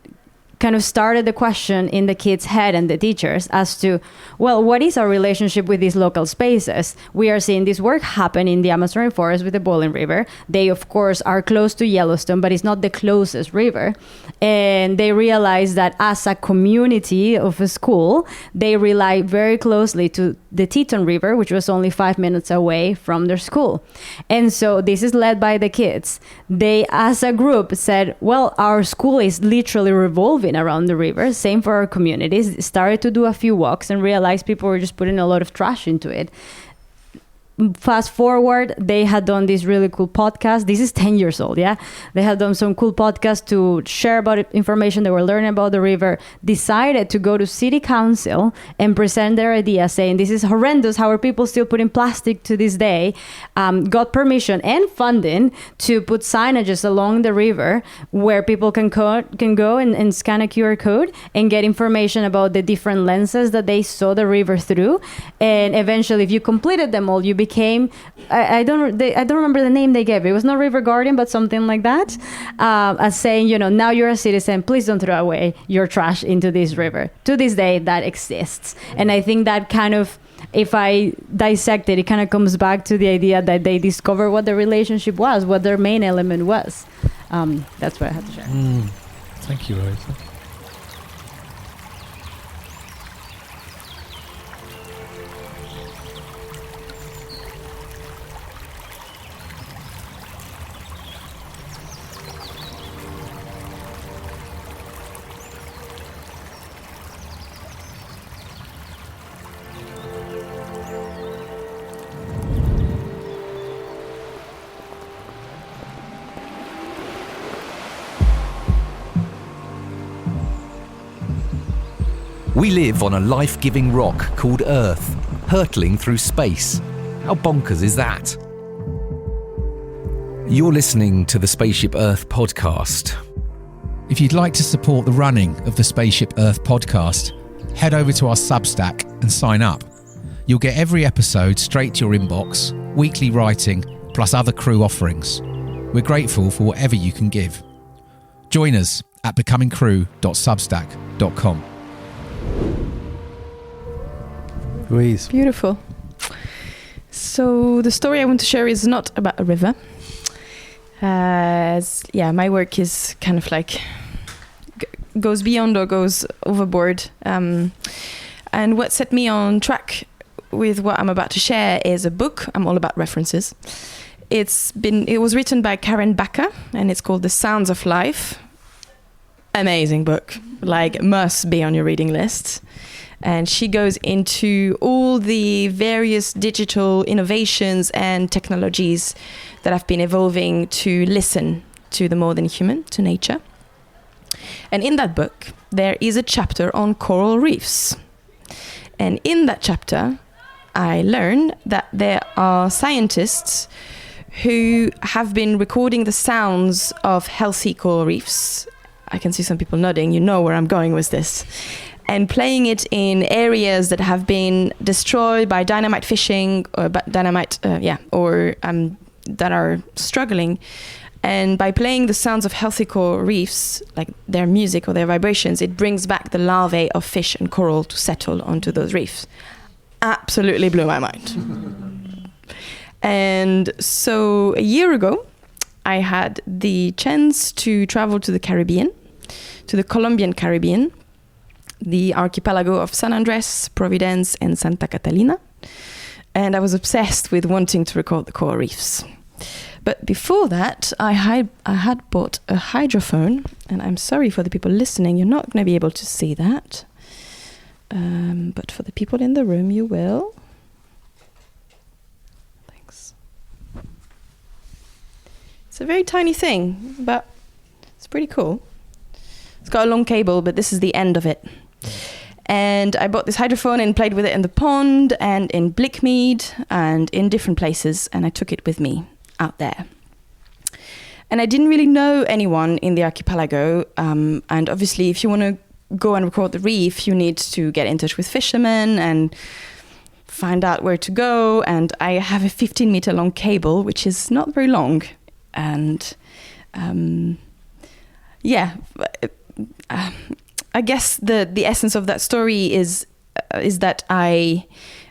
kind of started the question in the kids' head and the teachers as to, well, what is our relationship with these local spaces? We are seeing this work happen in the Amazon rainforest with the boiling river. They, of course, are close to Yellowstone, but it's not the closest river. And they realize that as a community of a school, they rely very closely to the Teton River, which was only 5 minutes away from their school. And so this is led by the kids. They, as a group, said, well, our school is literally revolving around the river. Same for our communities. Started to do a few walks and realized people were just putting a lot of trash into it. Fast forward, they had done this really cool podcast. This is 10 years old, yeah? They had done some cool podcasts to share about information they were learning about the river, decided to go to city council and present their idea, saying this is horrendous, how are people still putting plastic to this day? Got permission and funding to put signages along the river where people can go and scan a QR code and get information about the different lenses that they saw the river through. And eventually, if you completed them all, you became, I don't remember the name they gave. It was not River Guardian, but something like that, as saying, now you're a citizen, please don't throw away your trash into this river. To this day, that exists. And I think that kind of, if I dissect it, it kind of comes back to the idea that they discover what the relationship was, what their main element was. That's what I had to share. Thank you, Rosa. We live on a life-giving rock called Earth, hurtling through space. How bonkers is that? You're listening to the Spaceship Earth podcast. If you'd like to support the running of the Spaceship Earth podcast, head over to our Substack and sign up. You'll get every episode straight to your inbox, weekly writing, plus other crew offerings. We're grateful for whatever you can give. Join us at becomingcrew.substack.com. Louise. Beautiful. So the story I want to share is not about a river. My work is kind of like goes beyond or goes overboard. And what set me on track with what I'm about to share is a book. I'm all about references. It was written by Karen Backer, and it's called The Sounds of Life. Amazing book, must be on your reading list. And she goes into all the various digital innovations and technologies that have been evolving to listen to the more than human, to nature. And in that book, there is a chapter on coral reefs. And in that chapter, I learned that there are scientists who have been recording the sounds of healthy coral reefs. I can see some people nodding, you know where I'm going with this. And playing it in areas that have been destroyed by dynamite fishing or that are struggling. And by playing the sounds of healthy coral reefs, like their music or their vibrations, it brings back the larvae of fish and coral to settle onto those reefs. Absolutely blew my mind. And so a year ago, I had the chance to travel to the Caribbean, to the Colombian Caribbean, the archipelago of San Andres, Providence, and Santa Catalina. And I was obsessed with wanting to record the coral reefs. But before that, I had bought a hydrophone, and I'm sorry for the people listening, you're not going to be able to see that. But for the people in the room, you will. Thanks. It's a very tiny thing, but it's pretty cool. It's got a long cable, but this is the end of it. And I bought this hydrophone and played with it in the pond and in Blickmead and in different places, and I took it with me out there. And I didn't really know anyone in the archipelago, and obviously if you want to go and record the reef, you need to get in touch with fishermen and find out where to go. And I have a 15-meter long cable, which is not very long. And I guess the essence of that story is that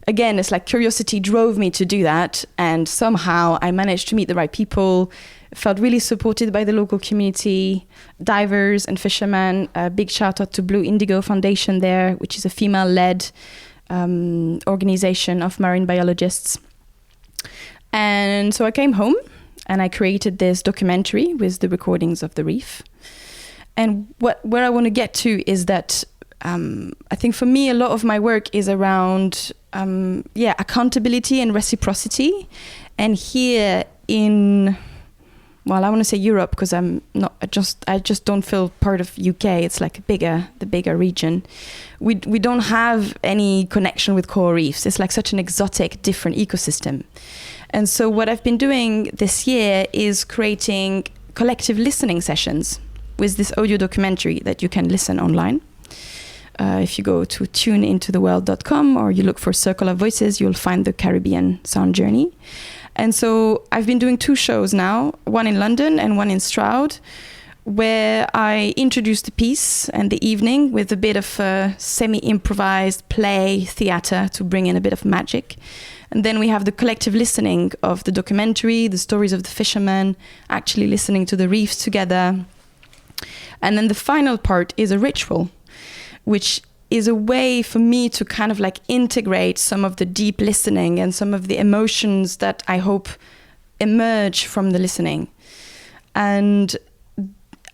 it's like curiosity drove me to do that, and somehow I managed to meet the right people, felt really supported by the local community, divers and fishermen. A big shout out to Blue Indigo Foundation there, which is a female-led organization of marine biologists. And so I came home and I created this documentary with the recordings of the reef. And where I want to get to is that I think for me, a lot of my work is around accountability and reciprocity. And here in, I want to say Europe because I just don't feel part of UK. It's like the bigger region. We don't have any connection with coral reefs. It's like such an exotic, different ecosystem. And so what I've been doing this year is creating collective listening sessions with this audio documentary that you can listen online. If you go to tuneintotheworld.com or you look for Circle of Voices, you'll find the Caribbean Sound Journey. And so I've been doing 2 shows now, one in London and one in Stroud, where I introduce the piece and the evening with a bit of semi-improvised play theatre to bring in a bit of magic. And then we have the collective listening of the documentary, the stories of the fishermen, actually listening to the reefs together. And then the final part is a ritual, which is a way for me to kind of like integrate some of the deep listening and some of the emotions that I hope emerge from the listening. And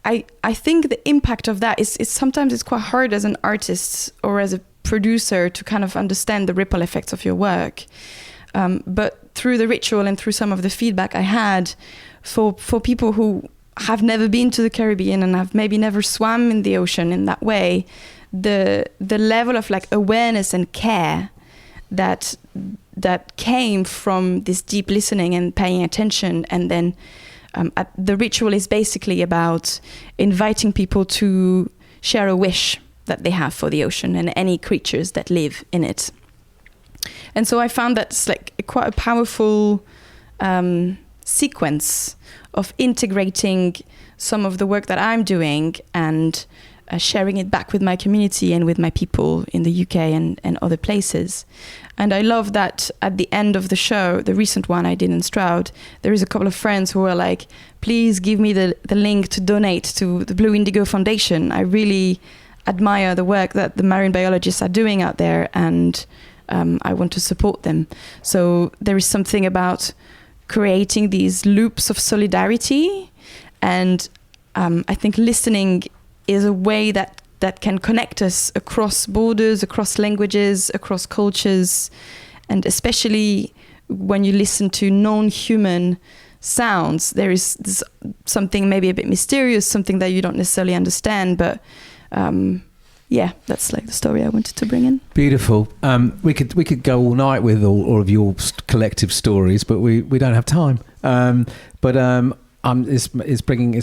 I think the impact of that is sometimes it's quite hard as an artist or as a producer to kind of understand the ripple effects of your work. But through the ritual and through some of the feedback I had for people who have never been to the Caribbean and have maybe never swam in the ocean in that way, the level of like awareness and care that came from this deep listening and paying attention. And then the ritual is basically about inviting people to share a wish that they have for the ocean and any creatures that live in it. And so I found that's like quite a powerful sequence of integrating some of the work that I'm doing and sharing it back with my community and with my people in the UK and other places. And I love that at the end of the show, the recent one I did in Stroud, there is a couple of friends who were like, please give me the link to donate to the Blue Indigo Foundation. I really admire the work that the marine biologists are doing out there, and I want to support them. So there is something about creating these loops of solidarity, and I think listening is a way that can connect us across borders, across languages, across cultures, and especially when you listen to non-human sounds, there is something maybe a bit mysterious, something that you don't necessarily understand, but that's like the story I wanted to bring in. Beautiful. We could go all night with all of your collective stories, but we don't have time. It's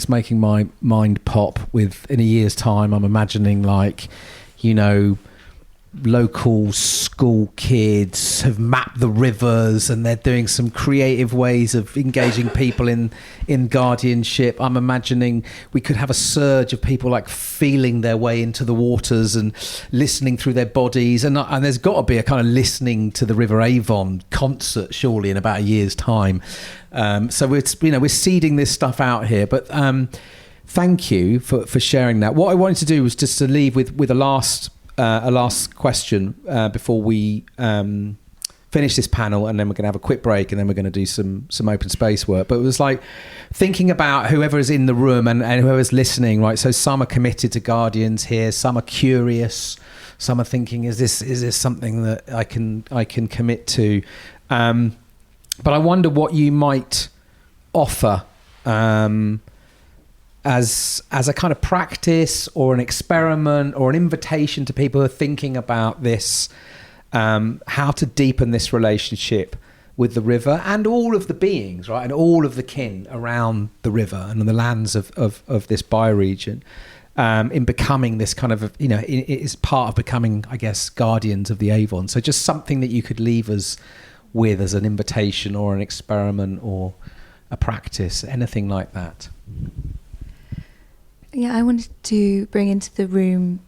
making my mind pop. With in a year's time, I'm imagining local school kids have mapped the rivers and they're doing some creative ways of engaging people in guardianship. I'm imagining we could have a surge of people feeling their way into the waters and listening through their bodies, and there's got to be a kind of listening to the River Avon concert surely in about a year's time. So we're seeding this stuff out here, but thank you for sharing that. What I wanted to do was just to leave with a last question before we finish this panel, and then we're going to have a quick break, and then we're going to do some open space work. But it was thinking about whoever is in the room and whoever's listening, right? So some are committed to Guardians here, some are curious, some are thinking, is this something that I can commit to? But I wonder what you might offer as a kind of practice or an experiment or an invitation to people who are thinking about this, how to deepen this relationship with the river and all of the beings, right, and all of the kin around the river and on the lands of this bioregion, in becoming this kind of, it's part of becoming, I guess, guardians of the Avon. So just something that you could leave us with as an invitation or an experiment or a practice, anything like that. Yeah, I wanted to bring into the room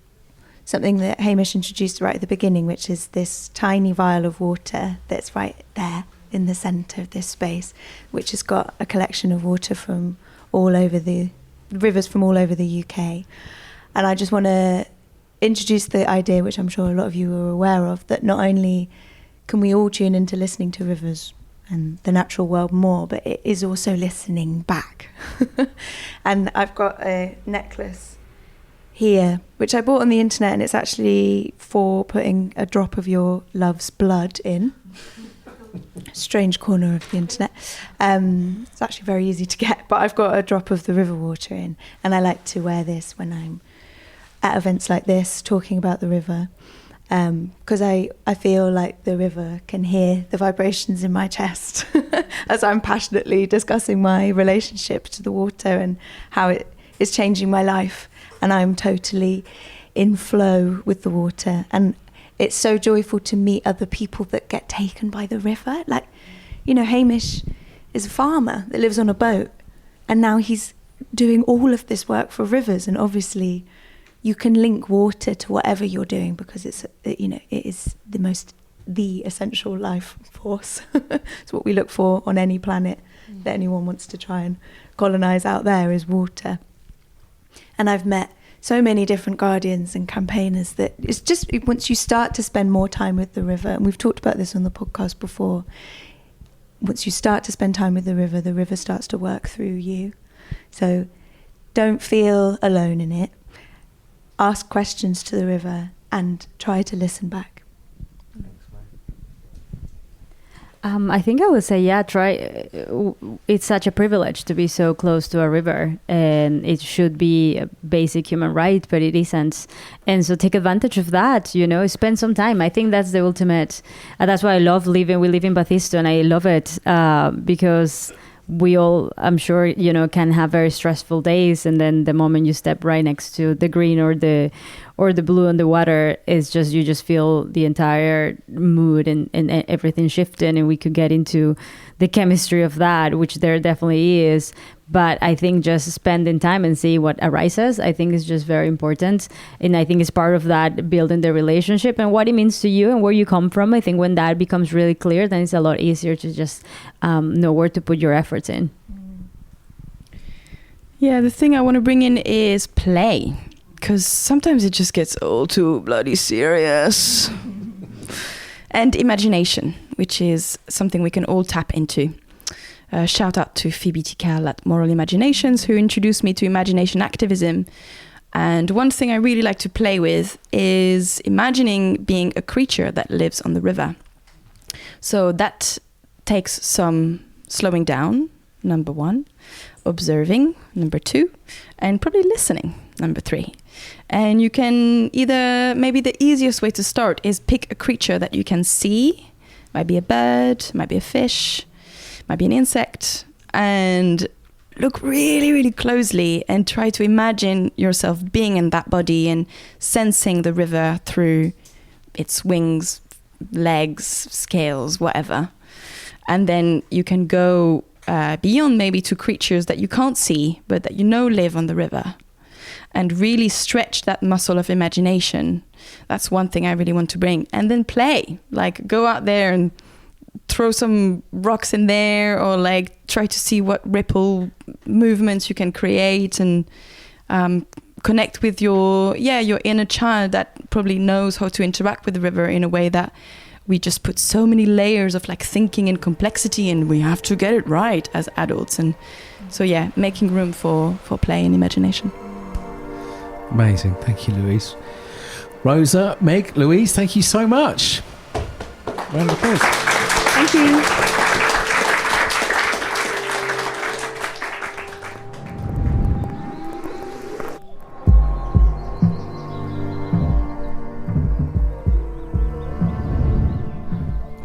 something that Hamish introduced right at the beginning, which is this tiny vial of water that's right there in the centre of this space, which has got a collection of water from all over the rivers from all over the UK. And I just want to introduce the idea, which I'm sure a lot of you are aware of, that not only can we all tune into listening to rivers and the natural world more, but it is also listening back. And I've got a necklace here, which I bought on the internet, and it's actually for putting a drop of your love's blood in. Strange corner of the internet. It's actually very easy to get, but I've got a drop of the river water in, and I like to wear this when I'm at events like this, talking about the river. Because I feel like the river can hear the vibrations in my chest as I'm passionately discussing my relationship to the water and how it is changing my life. And I'm totally in flow with the water. And it's so joyful to meet other people that get taken by the river. Hamish is a farmer that lives on a boat, and now he's doing all of this work for rivers. And obviously you can link water to whatever you're doing, because it is the essential life force. It's what we look for on any planet that anyone wants to try and colonize out there, is water. And I've met so many different guardians and campaigners that it's just, once you start to spend more time with the river, and we've talked about this on the podcast before, once you start to spend time with the river starts to work through you. So don't feel alone in it. Ask questions to the river and try to listen back. I think I would say, try. It's such a privilege to be so close to a river, and it should be a basic human right, but it isn't. And so take advantage of that, spend some time. I think that's the ultimate. That's why I love living. We live in Bathisto, and I love it because we all, I'm sure, can have very stressful days, and then the moment you step right next to the green or the blue on the water, is just, you just feel the entire mood and everything shifting, and we could get into the chemistry of that, which there definitely is. But I think just spending time and see what arises, I think is just very important. And I think it's part of that, building the relationship and what it means to you and where you come from. I think when that becomes really clear, then it's a lot easier to just know where to put your efforts in. Yeah, the thing I want to bring in is play, because sometimes it just gets all too bloody serious. And imagination, which is something we can all tap into. Shout out to Phoebe Tikal at Moral Imaginations, who introduced me to imagination activism. And one thing I really like to play with is imagining being a creature that lives on the river. So that takes some slowing down, number 1, observing, number 2, and probably listening, number 3. And you can either, maybe the easiest way to start is pick a creature that you can see. Might be a bird, might be a fish, might be an insect, and look really, really closely and try to imagine yourself being in that body and sensing the river through its wings, legs, scales, whatever. And then you can go beyond maybe to creatures that you can't see, but that you know live on the river, and really stretch that muscle of imagination. That's one thing I really want to bring. And then play, like go out there and throw some rocks in there, or like try to see what ripple movements you can create, and connect with your inner child that probably knows how to interact with the river in a way that we just put so many layers of like thinking and complexity, and we have to get it right as adults. And so making room for play and imagination. Amazing. Thank you, Louise. Rosa, Meg, Louise, thank you so much. Round of applause. Thank you.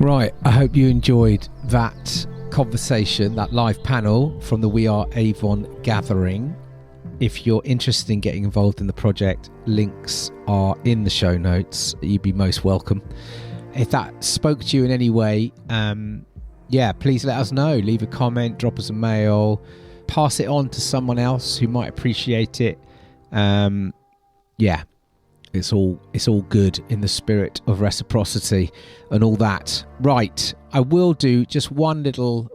Right, I hope you enjoyed that conversation, that live panel from the We Are Avon gathering. If you're interested in getting involved in the project, links are in the show notes. You'd be most welcome. If that spoke to you in any way, please let us know. Leave a comment, drop us a mail, pass it on to someone else who might appreciate it. It's all good in the spirit of reciprocity and all that. Right, I will do just one little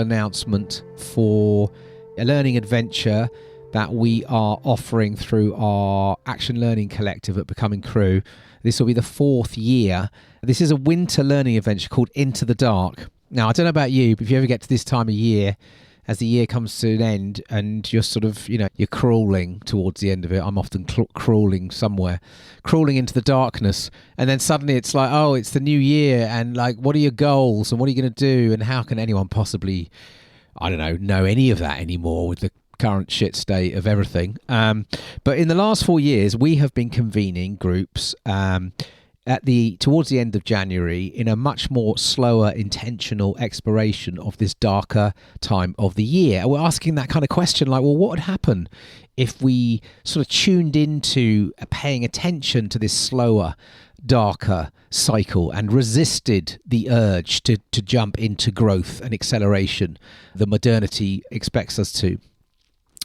announcement for a learning adventure that we are offering through our Action Learning Collective at Becoming Crew. This will be the 4th year. This is a winter learning adventure called Into the Dark. Now, I don't know about you, but if you ever get to this time of year, as the year comes to an end and you're sort of, you're crawling towards the end of it. I'm often crawling somewhere, crawling into the darkness. And then suddenly it's like, oh, it's the new year. And like, what are your goals and what are you going to do? And how can anyone possibly, know any of that anymore with the current shit state of everything? But in the last 4 years, we have been convening groups towards the end of January in a much more slower, intentional exploration of this darker time of the year. And we're asking that kind of question, like, well, what would happen if we sort of tuned into paying attention to this slower, darker cycle and resisted the urge to jump into growth and acceleration that modernity expects us to?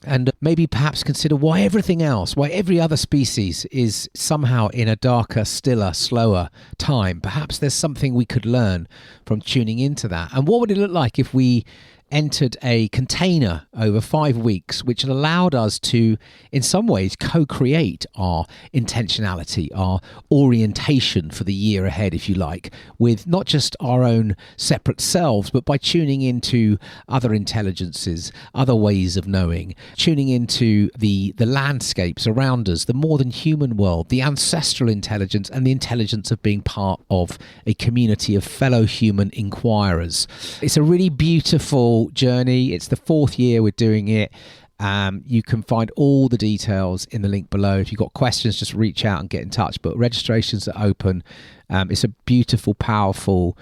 And maybe perhaps consider why every other species is somehow in a darker, stiller, slower time. Perhaps there's something we could learn from tuning into that. And what would it look like if we entered a container over 5 weeks, which allowed us to, in some ways, co-create our intentionality, our orientation for the year ahead, if you like, with not just our own separate selves, but by tuning into other intelligences, other ways of knowing, tuning into the landscapes around us, the more than human world, the ancestral intelligence, and the intelligence of being part of a community of fellow human inquirers. It's a really beautiful journey. It's the 4th year we're doing it. You can find all the details in the link below. If you've got questions, just reach out and get in touch. But registrations are open. It's a beautiful, powerful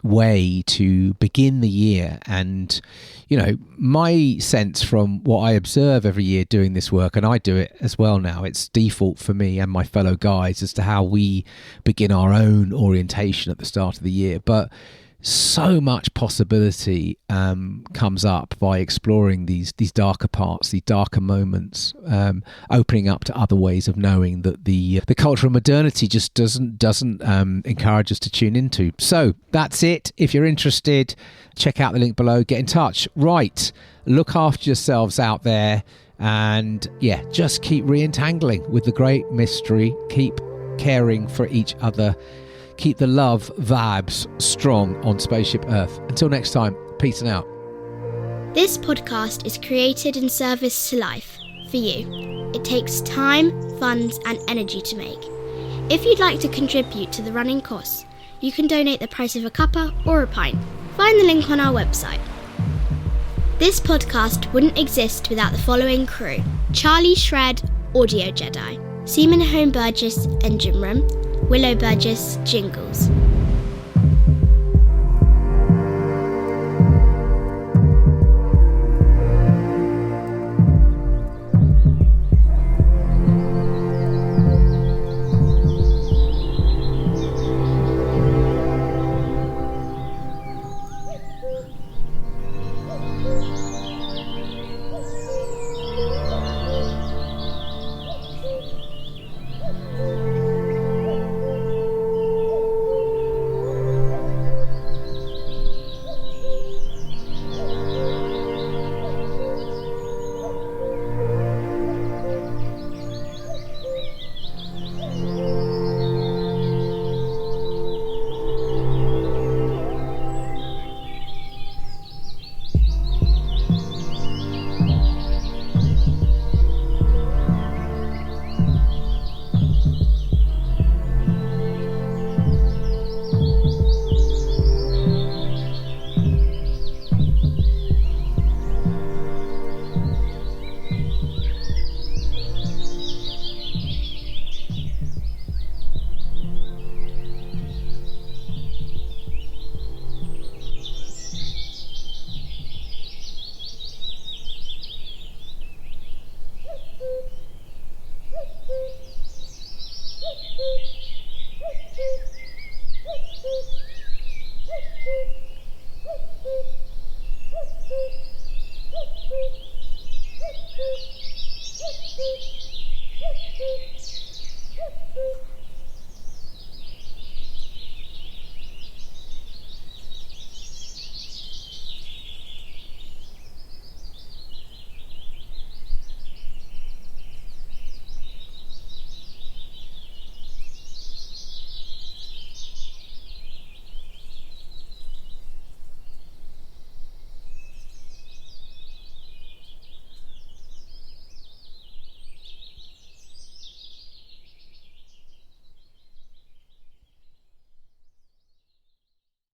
way to begin the year. And, my sense from what I observe every year doing this work, and I do it as well now, it's default for me and my fellow guides as to how we begin our own orientation at the start of the year. But so much possibility comes up by exploring these darker parts, these darker moments, opening up to other ways of knowing that the culture of modernity just doesn't encourage us to tune into. So that's it. If you're interested, check out the link below, get in touch. Right, look after yourselves out there, and just keep re-entangling with the great mystery. Keep caring for each other. Keep the love vibes strong on Spaceship Earth. Until next time, peace and out. This podcast is created in service to life, for you. It takes time, funds and energy to make. If you'd like to contribute to the running costs, you can donate the price of a cuppa or a pint. Find the link on our website. This podcast wouldn't exist without the following crew: Charlie Shred, Audio Jedi; Seaman Home Burgess, Engine Room; Willow Burgess, Jingles;